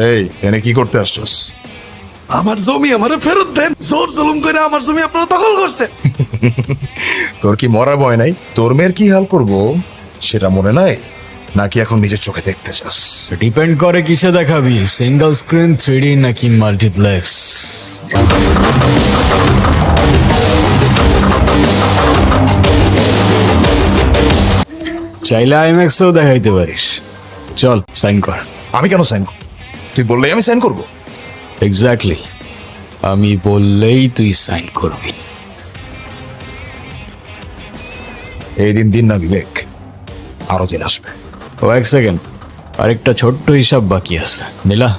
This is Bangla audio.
এই এনে কি করতে আসছস? আমার জমি আমারে ফেরত দেন। জোর জুলুম করে আমার জমি আপনারা দখল করছে। তোর কি মরা ভয় নাই? তোর মেয়ের কি হাল করব সেটা মনে নাই নাকি এখন নিজের চোখে দেখতে চাস? ডিপেন্ড করে কিসে দেখাবি, সিঙ্গেল স্ক্রিন, 3D নাকি মাল্টিপ্লেক্স। চাইলে আইম্যাক্সেও দেখাইতে পারিস। চল সাইন কর। আমি কেন সাইন করব? তুই বললেই আমি সাইন করব? এক্স্যাক্টলি, আমি বললেই তুই সাইন করবি। এই দিন দিন না বিবেক, আরো দিন আসবে। ও এক সেকেন্ড, আরেকটা ছোট্ট হিসাব বাকি আছে। নীলা,